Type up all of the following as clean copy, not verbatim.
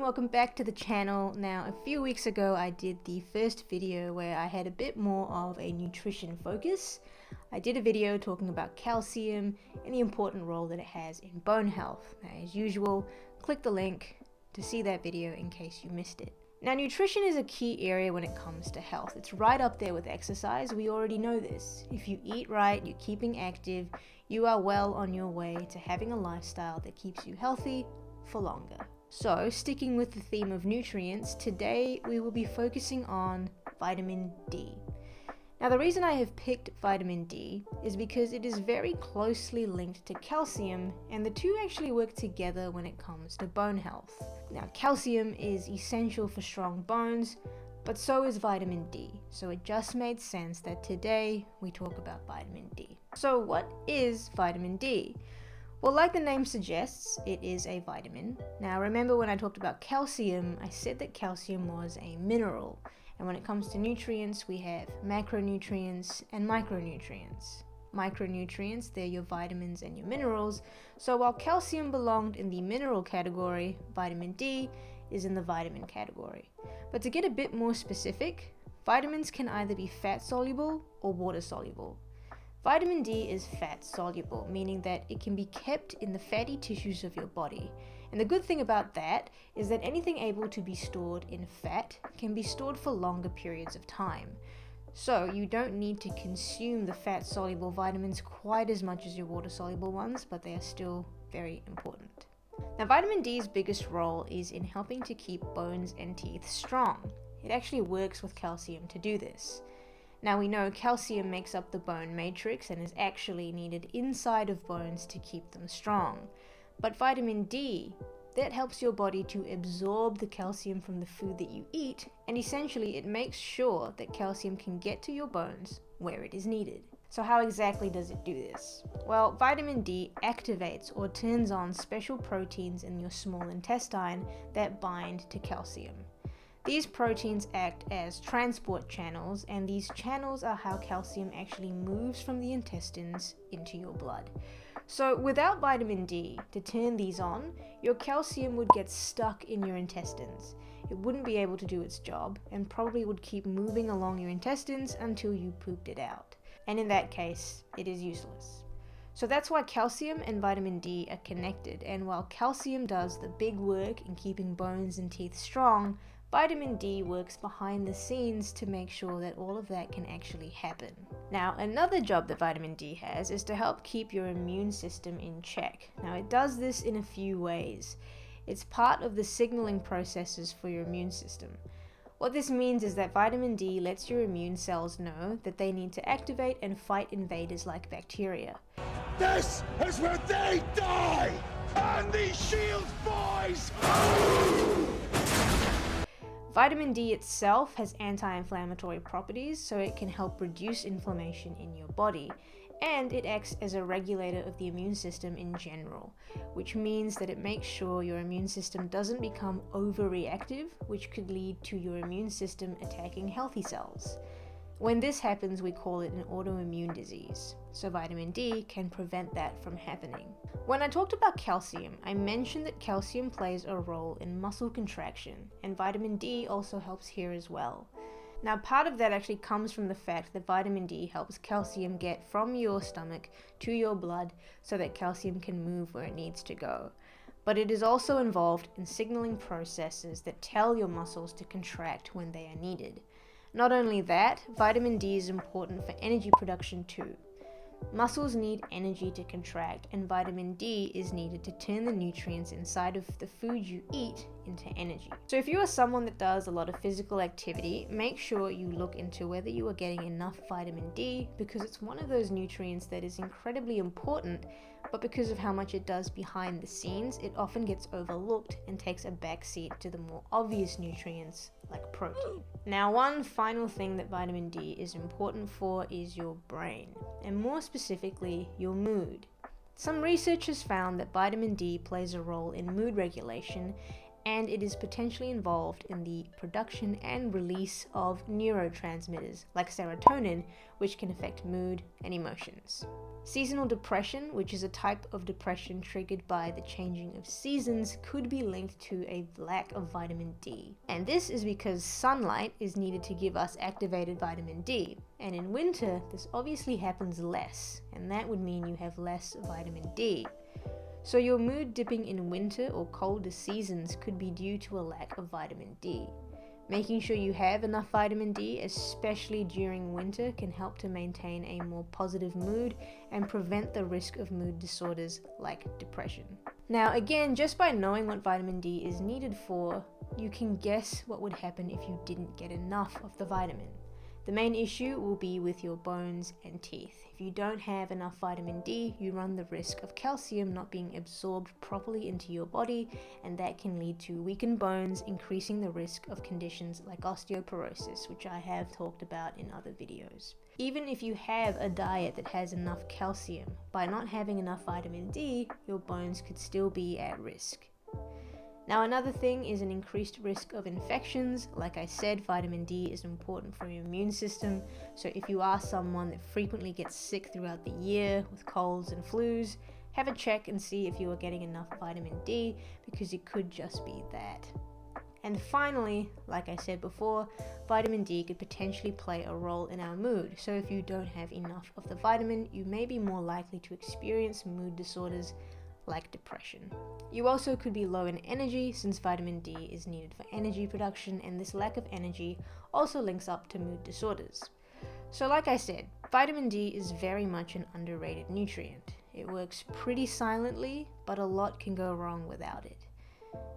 welcome back to the channel. Now, a few weeks ago I did the first video where I had a bit more of a nutrition focus. I did a video talking about calcium and the important role that it has in bone health. Now, as usual, click the link to see that video in case you missed it. Now, nutrition is a key area when it comes to health. It's right up there with exercise. We already know this. If you eat right, you're keeping active, you are well on your way to having a lifestyle that keeps you healthy for longer. So, sticking with the theme of nutrients, today we will be focusing on vitamin D. Now, the reason I have picked vitamin D is because it is very closely linked to calcium, and the two actually work together when it comes to bone health. Now, calcium is essential for strong bones, but so is vitamin D, so it just made sense that today we talk about vitamin D. So, what is vitamin D? Well, like the name suggests, it is a vitamin. Now, remember when I talked about calcium, I said that calcium was a mineral. And when it comes to nutrients, we have macronutrients and micronutrients. Micronutrients, they're your vitamins and your minerals. So while calcium belonged in the mineral category, vitamin D is in the vitamin category. But to get a bit more specific, vitamins can either be fat soluble or water soluble. Vitamin D is fat soluble, meaning that it can be kept in the fatty tissues of your body. And the good thing about that is that anything able to be stored in fat can be stored for longer periods of time. So you don't need to consume the fat soluble vitamins quite as much as your water soluble ones, but they are still very important. Now, vitamin D's biggest role is in helping to keep bones and teeth strong. It actually works with calcium to do this. Now, we know calcium makes up the bone matrix and is actually needed inside of bones to keep them strong. But vitamin D, that helps your body to absorb the calcium from the food that you eat, and essentially it makes sure that calcium can get to your bones where it is needed. So how exactly does it do this? Well, vitamin D activates or turns on special proteins in your small intestine that bind to calcium. These proteins act as transport channels, and these channels are how calcium actually moves from the intestines into your blood. So without vitamin D to turn these on, your calcium would get stuck in your intestines. It wouldn't be able to do its job and probably would keep moving along your intestines until you pooped it out. And in that case, it is useless. So that's why calcium and vitamin D are connected, and while calcium does the big work in keeping bones and teeth strong, vitamin D works behind the scenes to make sure that all of that can actually happen. Now, another job that vitamin D has is to help keep your immune system in check. Now, it does this in a few ways. It's part of the signaling processes for your immune system. What this means is that vitamin D lets your immune cells know that they need to activate and fight invaders like bacteria. This is where they die! And these shields, boys! Vitamin D itself has anti-inflammatory properties, so it can help reduce inflammation in your body, and it acts as a regulator of the immune system in general, which means that it makes sure your immune system doesn't become overreactive, which could lead to your immune system attacking healthy cells. When this happens, we call it an autoimmune disease, so vitamin D can prevent that from happening. When I talked about calcium, I mentioned that calcium plays a role in muscle contraction, and vitamin D also helps here as well. Now, part of that actually comes from the fact that vitamin D helps calcium get from your stomach to your blood so that calcium can move where it needs to go. But it is also involved in signaling processes that tell your muscles to contract when they are needed. Not only that, vitamin D is important for energy production too. Muscles need energy to contract, and vitamin D is needed to turn the nutrients inside of the food you eat into energy. So if you are someone that does a lot of physical activity, make sure you look into whether you are getting enough vitamin D, because it's one of those nutrients that is incredibly important, but because of how much it does behind the scenes, it often gets overlooked and takes a backseat to the more obvious nutrients like protein. Now, one final thing that vitamin D is important for is your brain, and more specifically, your mood. Some research has found that vitamin D plays a role in mood regulation, and it is potentially involved in the production and release of neurotransmitters like serotonin, which can affect mood and emotions. Seasonal depression, which is a type of depression triggered by the changing of seasons, could be linked to a lack of vitamin D. And this is because sunlight is needed to give us activated vitamin D. And in winter, this obviously happens less, and that would mean you have less vitamin D. So your mood dipping in winter or colder seasons could be due to a lack of vitamin D. Making sure you have enough vitamin D, especially during winter, can help to maintain a more positive mood and prevent the risk of mood disorders like depression. Now again, just by knowing what vitamin D is needed for, you can guess what would happen if you didn't get enough of the vitamin. The main issue will be with your bones and teeth. If you don't have enough vitamin D, you run the risk of calcium not being absorbed properly into your body, and that can lead to weakened bones, increasing the risk of conditions like osteoporosis, which I have talked about in other videos. Even if you have a diet that has enough calcium, by not having enough vitamin D, your bones could still be at risk. Now another thing is an increased risk of infections. Like I said, vitamin D is important for your immune system, so if you are someone that frequently gets sick throughout the year with colds and flus, have a check and see if you are getting enough vitamin D, because it could just be that. And finally, like I said before, vitamin D could potentially play a role in our mood. So if you don't have enough of the vitamin, you may be more likely to experience mood disorders like depression. You also could be low in energy, since vitamin D is needed for energy production, and this lack of energy also links up to mood disorders. So like I said, vitamin D is very much an underrated nutrient. It works pretty silently, but a lot can go wrong without it.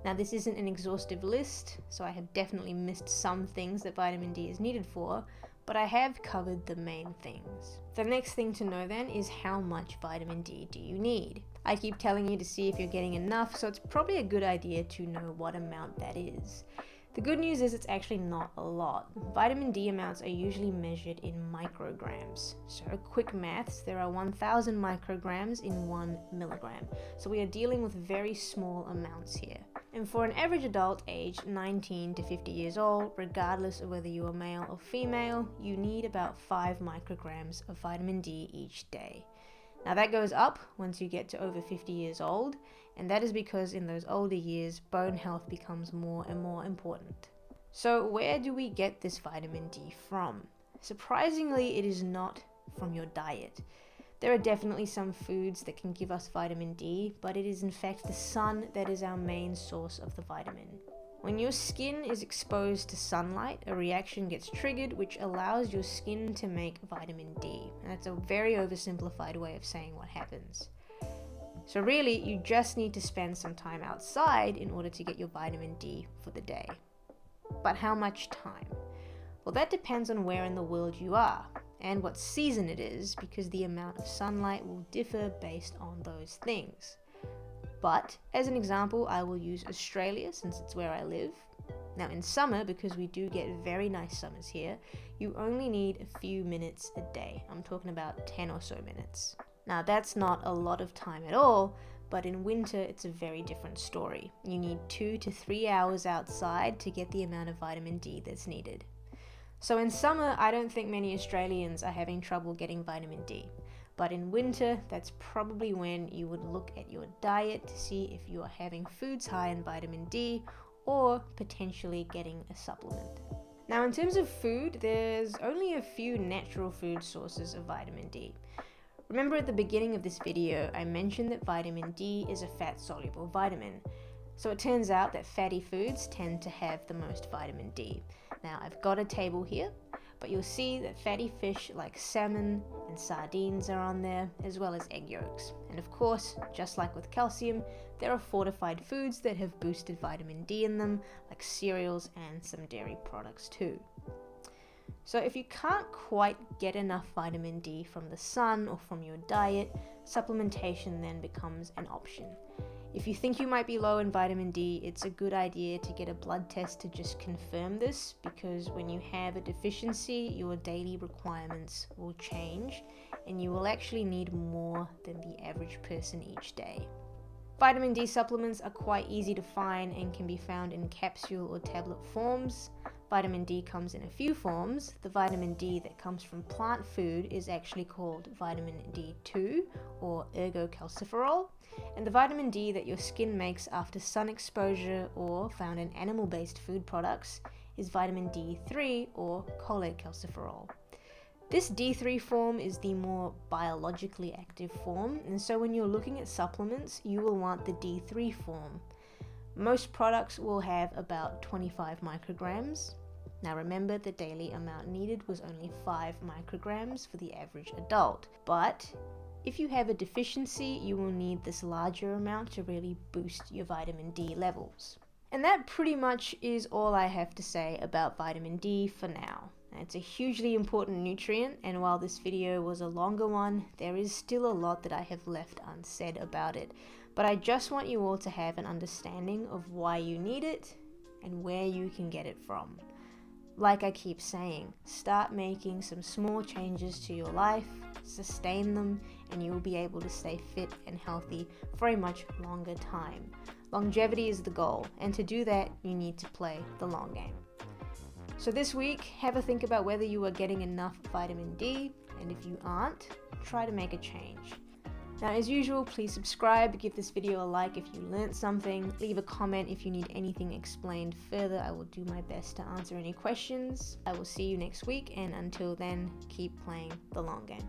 Now this isn't an exhaustive list, so I have definitely missed some things that vitamin D is needed for, but I have covered the main things. The next thing to know then is how much vitamin D do you need? I keep telling you to see if you're getting enough, so it's probably a good idea to know what amount that is. The good news is it's actually not a lot. Vitamin D amounts are usually measured in micrograms. So quick maths, there are 1000 micrograms in 1 milligram. So we are dealing with very small amounts here. And for an average adult aged 19 to 50 years old, regardless of whether you are male or female, you need about 5 micrograms of vitamin D each day. Now that goes up once you get to over 50 years old, and that is because in those older years, bone health becomes more and more important. So where do we get this vitamin D from? Surprisingly, it is not from your diet. There are definitely some foods that can give us vitamin D, but it is in fact the sun that is our main source of the vitamin. When your skin is exposed to sunlight, a reaction gets triggered which allows your skin to make vitamin D. And that's a very oversimplified way of saying what happens. So really, you just need to spend some time outside in order to get your vitamin D for the day. But how much time? Well, that depends on where in the world you are and what season it is, because the amount of sunlight will differ based on those things. But as an example, I will use Australia since it's where I live. Now in summer, because we do get very nice summers here, you only need a few minutes a day. I'm talking about 10 or so minutes. Now that's not a lot of time at all, but in winter it's a very different story. You need 2 to 3 hours outside to get the amount of vitamin D that's needed. So in summer, I don't think many Australians are having trouble getting vitamin D. But in winter, that's probably when you would look at your diet to see if you are having foods high in vitamin D or potentially getting a supplement. Now in terms of food, there's only a few natural food sources of vitamin D. Remember at the beginning of this video, I mentioned that vitamin D is a fat-soluble vitamin. So it turns out that fatty foods tend to have the most vitamin D. Now I've got a table here, but you'll see that fatty fish like salmon and sardines are on there, as well as egg yolks. And of course, just like with calcium, there are fortified foods that have boosted vitamin D in them, like cereals and some dairy products too. So if you can't quite get enough vitamin D from the sun or from your diet, supplementation then becomes an option. If you think you might be low in vitamin D, it's a good idea to get a blood test to just confirm this, because when you have a deficiency, your daily requirements will change and you will actually need more than the average person each day. Vitamin D supplements are quite easy to find and can be found in capsule or tablet forms. Vitamin D comes in a few forms. The vitamin D that comes from plant food is actually called vitamin D2 or ergocalciferol, and the vitamin D that your skin makes after sun exposure or found in animal-based food products is vitamin D3 or cholecalciferol. This D3 form is the more biologically active form, and so when you're looking at supplements, you will want the D3 form. Most products will have about 25 micrograms. Now remember, the daily amount needed was only 5 micrograms for the average adult, but if you have a deficiency, you will need this larger amount to really boost your vitamin D levels. And that pretty much is all I have to say about vitamin D for now. It's a hugely important nutrient, and while this video was a longer one, there is still a lot that I have left unsaid about it. But I just want you all to have an understanding of why you need it and where you can get it from. Like I keep saying, start making some small changes to your life, sustain them, and you will be able to stay fit and healthy for a much longer time. Longevity is the goal, and to do that, you need to play the long game. So this week, have a think about whether you are getting enough vitamin D, and if you aren't, try to make a change. Now, as usual, please subscribe, give this video a like if you learnt something, leave a comment if you need anything explained further. I will do my best to answer any questions. I will see you next week, and until then, keep playing the long game.